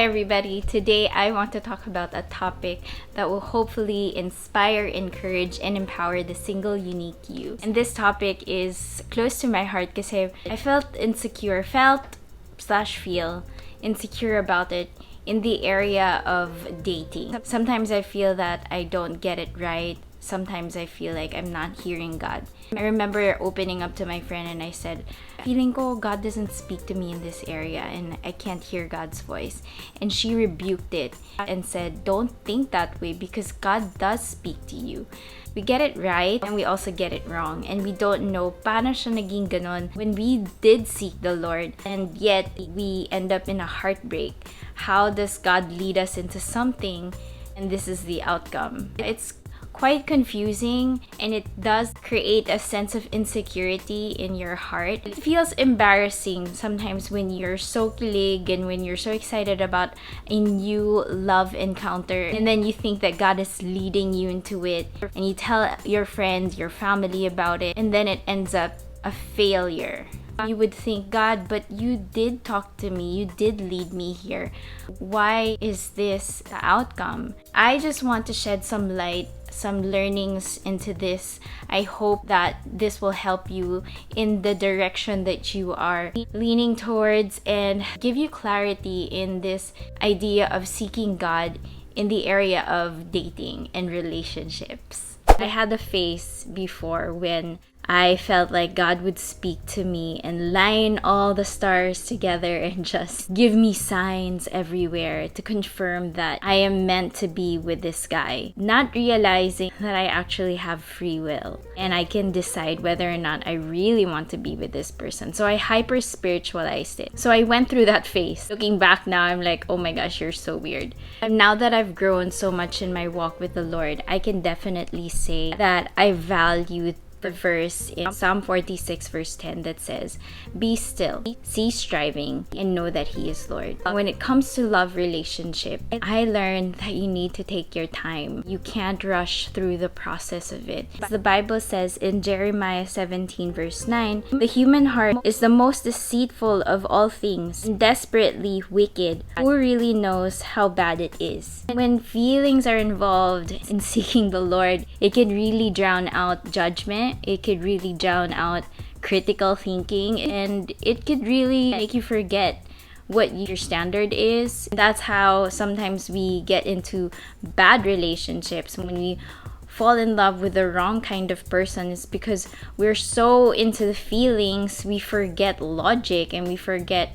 Hi everybody! Today I want to talk about a topic that will hopefully inspire, encourage, and empower the single unique you. And this topic is close to my heart because I felt feel insecure about it in the area of dating. Sometimes I feel that I don't get it right. Sometimes I feel like I'm not hearing God. I remember opening up to my friend and I said, feeling ko God doesn't speak to me in this area and I can't hear God's voice. And she rebuked it and said, don't think that way because God does speak to you. We get it right and we also get it wrong. And we don't know paano siya naging ganon when we did seek the Lord and yet we end up in a heartbreak. How does God lead us into something and this is the outcome? It's quite confusing and it does create a sense of insecurity in your heart. It feels embarrassing sometimes when you're so kilig and when you're so excited about a new love encounter and then you think that God is leading you into it and you tell your friends, your family about it and then it ends up a failure. You would think, God, but you did talk to me. You did lead me here. Why is this the outcome? I just want to shed some light, some learnings into this. I hope that this will help you in the direction that you are leaning towards and give you clarity in this idea of seeking God in the area of dating and relationships. I had a phase before when I felt like God would speak to me and line all the stars together and just give me signs everywhere to confirm that I am meant to be with this guy. Not realizing that I actually have free will and I can decide whether or not I really want to be with this person. So I hyper spiritualized it. So I went through that phase. Looking back now, I'm like, oh my gosh, you're so weird. And now that I've grown so much in my walk with the Lord, I can definitely say that I value the verse in Psalm 46 verse 10 that says, be still, cease striving, and know that He is Lord. When it comes to love relationship, I learned that you need to take your time. You can't rush through the process of it. As the Bible says in Jeremiah 17 verse 9, the human heart is the most deceitful of all things and desperately wicked. Who really knows how bad it is? When feelings are involved in seeking the Lord, it can really drown out judgment. It could really drown out critical thinking and it could really make you forget what your standard is. That's how sometimes we get into bad relationships when we fall in love with the wrong kind of person. Is because we're so into the feelings, we forget logic and we forget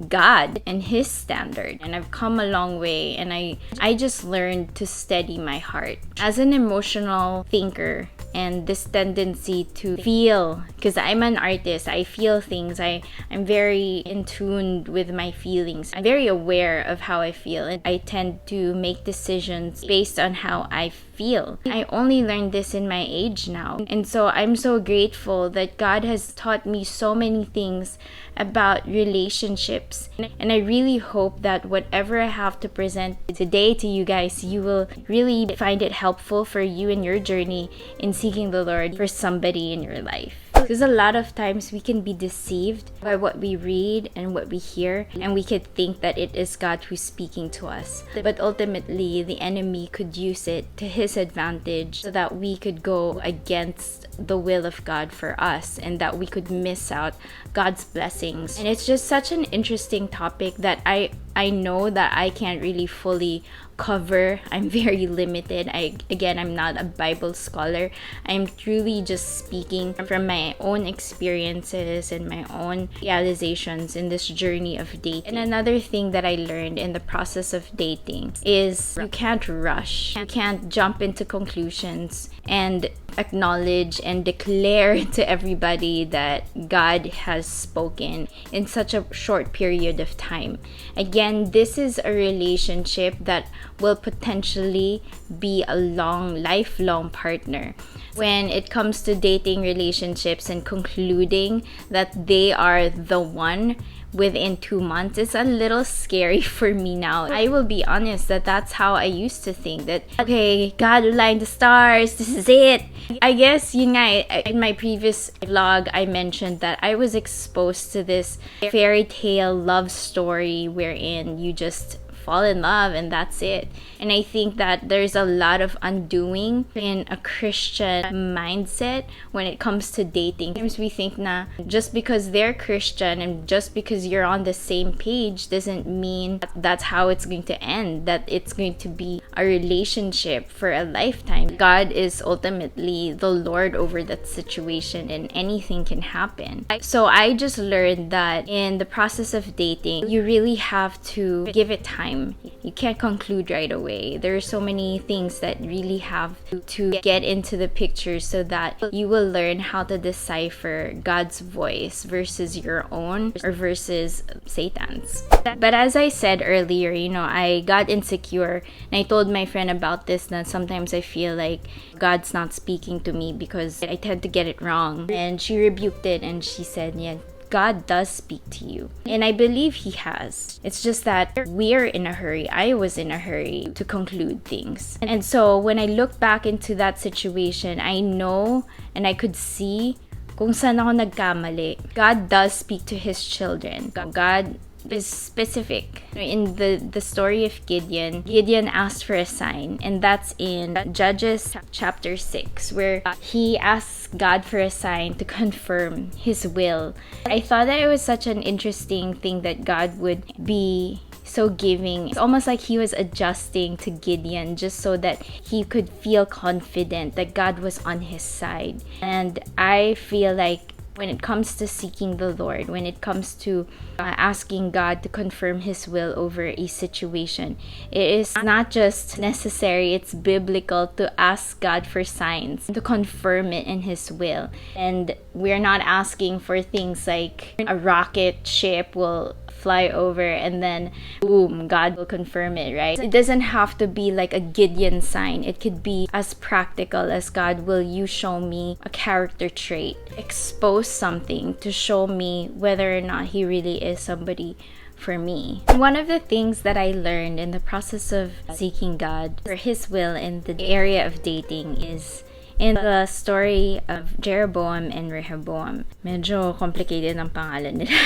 God and His standard. And I've come a long way and I just learned to steady my heart. As an emotional thinker and this tendency to feel, because I'm an artist, I feel things. I'm very in tune with my feelings. I'm very aware of how I feel and I tend to make decisions based on how I feel. I only learned this in my age now. And so I'm so grateful that God has taught me so many things about relationships. And I really hope that whatever I have to present today to you guys, you will really find it helpful for you in your journey in seeking the Lord for somebody in your life. Because a lot of times we can be deceived by what we read and what we hear, and we could think that it is God who's speaking to us. But ultimately, the enemy could use it to his advantage so that we could go against the will of God for us and that we could miss out God's blessings. And it's just such an interesting topic that I know that I can't really fully cover. I'm very limited. I'm not a Bible scholar. I'm truly just speaking from my own experiences and my own realizations in this journey of dating. And another thing that I learned in the process of dating is you can't rush. You can't jump into conclusions and acknowledge and declare to everybody that God has spoken in such a short period of time. Again, this is a relationship that will potentially be a lifelong partner. When it comes to dating relationships and concluding that they are the one within 2 months, it's a little scary for me now. I will be honest that that's how I used to think, that okay, God aligned the stars, this is it. I guess yun nga, in my previous vlog I mentioned that I was exposed to this fairy tale love story wherein you just fall in love and that's it. And I think that there's a lot of undoing in a Christian mindset when it comes to dating. Sometimes we think na just because they're Christian and just because you're on the same page doesn't mean that that's how it's going to end, that it's going to be a relationship for a lifetime. God is ultimately the Lord over that situation and anything can happen. So I just learned that in the process of dating, you really have to give it time. You can't conclude right away. There are so many things that really have to get into the picture so that you will learn how to decipher God's voice versus your own or versus Satan's. But as I said earlier, I got insecure and I told my friend about this, that sometimes I feel like God's not speaking to me because I tend to get it wrong. And she rebuked it and she said, yeah, God does speak to you. And I believe He has. It's just that we're in a hurry. I was in a hurry to conclude things. And so when I look back into that situation, I know and I could see kung saan ako nagkamali. God does speak to His children. God is specific. In the story of Gideon asked for a sign, and that's in Judges chapter 6, where he asks God for a sign to confirm His will. I thought that it was such an interesting thing that God would be so giving. It's almost like He was adjusting to Gideon just so that he could feel confident that God was on his side. And I feel like when it comes to seeking the Lord, when it comes to asking God to confirm His will over a situation, it is not just necessary, it's biblical to ask God for signs, to confirm it in His will. And we're not asking for things like a rocket ship will fly over and then boom, God will confirm it, right? It doesn't have to be like a Gideon sign. It could be as practical as, God, will you show me a character trait? Expose something to show me whether or not He really is somebody for me. One of the things that I learned in the process of seeking God for His will in the area of dating is in the story of Jeroboam and Rehoboam. Medyo complicated ang pangalan nila.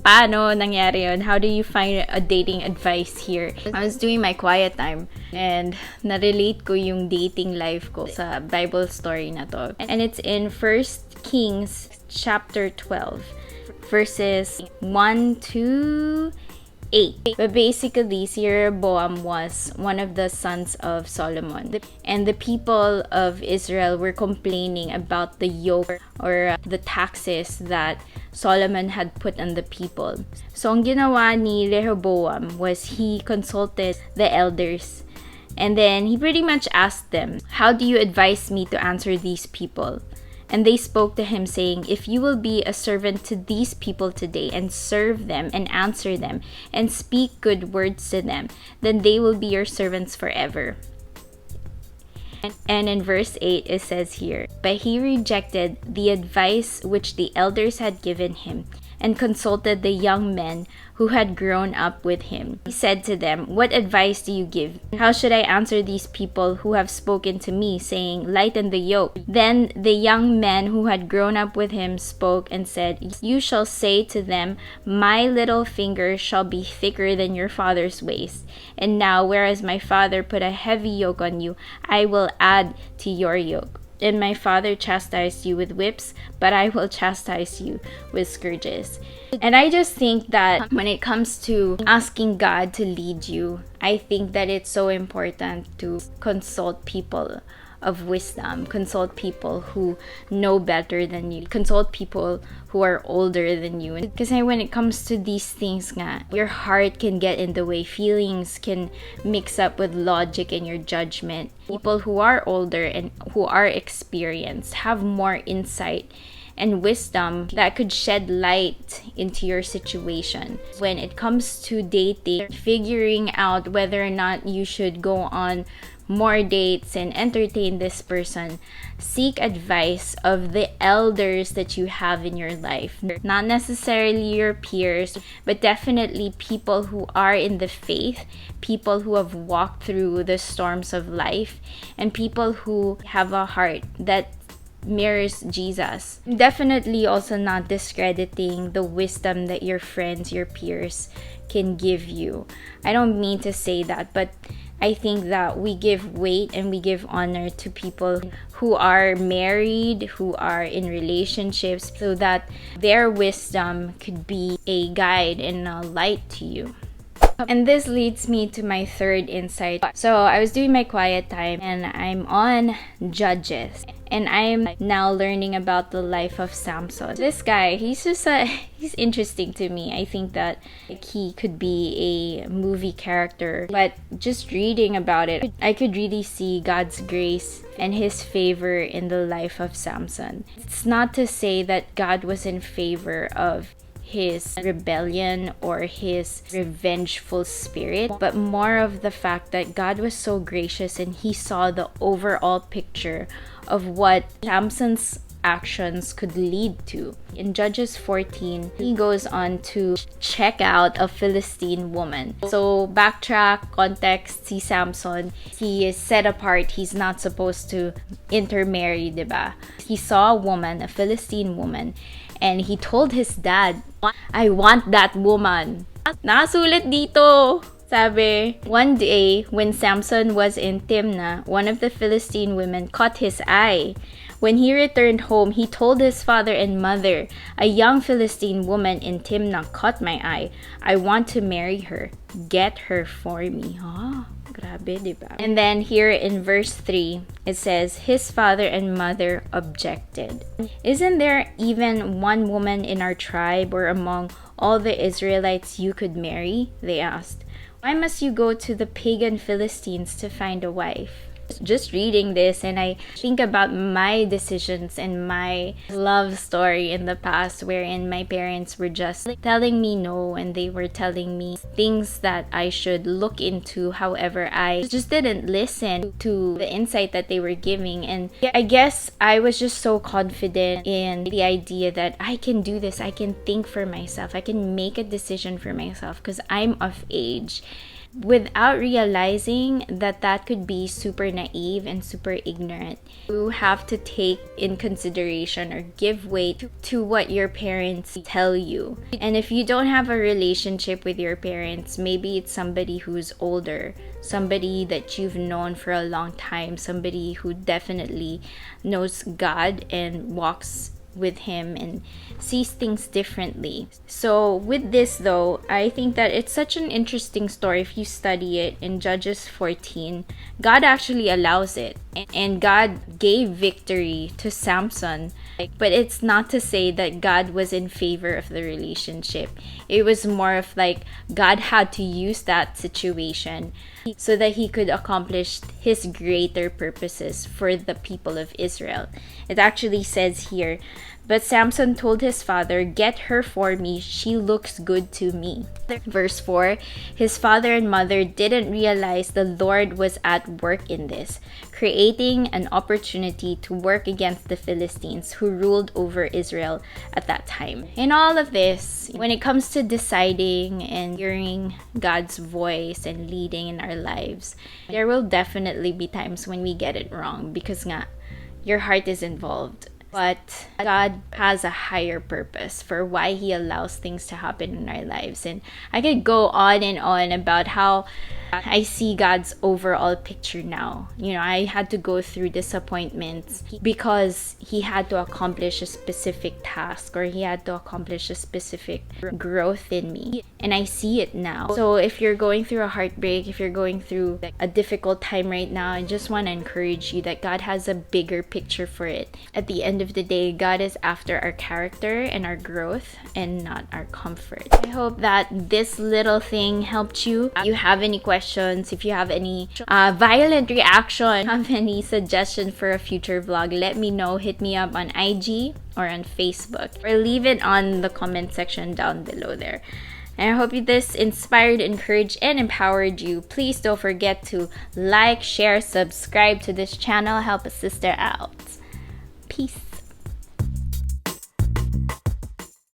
Paano nangyari yun? How do you find a dating advice here? I was doing my quiet time and na-relate ko yung dating life ko sa Bible story na to. And it's in 1 Kings chapter 12, verses 1 to 8. But basically, Jeroboam was one of the sons of Solomon. And the people of Israel were complaining about the yoke or the taxes that Solomon had put on the people. So, ang ginawa ni Rehoboam was he consulted the elders. And then he pretty much asked them, "How do you advise me to answer these people?" And they spoke to him, saying, "If you will be a servant to these people today and serve them and answer them and speak good words to them, then they will be your servants forever." And in verse 8 it says here, "But he rejected the advice which the elders had given him and consulted the young men who had grown up with him. He said to them, 'What advice do you give? How should I answer these people who have spoken to me, saying, lighten the yoke?' Then the young men who had grown up with him spoke and said, 'You shall say to them, my little finger shall be thicker than your father's waist. And now, whereas my father put a heavy yoke on you, I will add to your yoke. And my father chastised you with whips, but I will chastise you with scourges.'" And I just think that when it comes to asking God to lead you, I think that it's so important to consult people of wisdom, consult people who know better than you, consult people who are older than you. Because when it comes to these things nga, your heart can get in the way, feelings can mix up with logic and your judgment. People who are older and who are experienced have more insight and wisdom that could shed light into your situation. When it comes to dating, figuring out whether or not you should go on more dates and entertain this person, seek advice of the elders that you have in your life. Not necessarily your peers, but definitely people who are in the faith, people who have walked through the storms of life, and people who have a heart that mirrors Jesus. Definitely also not discrediting the wisdom that your friends, your peers can give you. I don't mean to say that, but I think that we give weight and we give honor to people who are married, who are in relationships, so that their wisdom could be a guide and a light to you. And this leads me to my third insight. So I was doing my quiet time and I'm on Judges. And I'm now learning about the life of Samson. This guy, he's interesting to me. I think that he could be a movie character. But just reading about it, I could really see God's grace and his favor in the life of Samson. It's not to say that God was in favor of his rebellion or his revengeful spirit, but more of the fact that God was so gracious and he saw the overall picture of what Samson's actions could lead to. In Judges 14, he goes on to check out a Philistine woman. So backtrack, context, si Samson, he is set apart. He's not supposed to intermarry, diba? He saw a woman, a Philistine woman, and he told his dad, I want that woman. Nakasulat dito. Sabi, one day, when Samson was in Timnah, one of the Philistine women caught his eye. When he returned home, he told his father and mother, a young Philistine woman in Timnah caught my eye. I want to marry her. Get her for me. Grabe, diba? And then here in verse 3, it says, his father and mother objected. Isn't there even one woman in our tribe or among all the Israelites you could marry? They asked. Why must you go to the pagan Philistines to find a wife? Just reading this and I think about my decisions and my love story in the past, wherein my parents were just telling me no and they were telling me things that I should look into. However, I just didn't listen to the insight that they were giving, and I guess I was just so confident in the idea that I can do this, I can think for myself, I can make a decision for myself because I'm of age, without realizing that that could be super naive and super ignorant. You have to take in consideration or give weight to what your parents tell you. And if you don't have a relationship with your parents, maybe it's somebody who's older, somebody that you've known for a long time, somebody who definitely knows God and walks with him and sees things differently. So with this though, I think that it's such an interesting story. If you study it in Judges 14, God actually allows it, and God gave victory to Samson. But it's not to say that God was in favor of the relationship. It was more of like God had to use that situation so that he could accomplish his greater purposes for the people of Israel. It actually says here, but Samson told his father, get her for me, she looks good to me. Verse 4, his father and mother didn't realize the Lord was at work in this, creating an opportunity to work against the Philistines who ruled over Israel at that time. In all of this, when it comes to deciding and hearing God's voice and leading in our lives, there will definitely be times when we get it wrong because nga, your heart is involved. But God has a higher purpose for why he allows things to happen in our lives. And I could go on and on about how I see God's overall picture now. You know, I had to go through disappointments because he had to accomplish a specific task, or he had to accomplish a specific growth in me. And I see it now. So if you're going through a heartbreak, if you're going through a difficult time right now, I just want to encourage you that God has a bigger picture for it. At the end of the day, God is after our character and our growth and not our comfort. I hope that this little thing helped you. If you have any questions, if you have any violent reaction, have any suggestion for a future vlog, let me know. Hit me up on IG or on Facebook, or leave it on the comment section down below there. And I hope this inspired, encouraged, and empowered you. Please don't forget to like, share, subscribe to this channel. Help a sister out. Peace.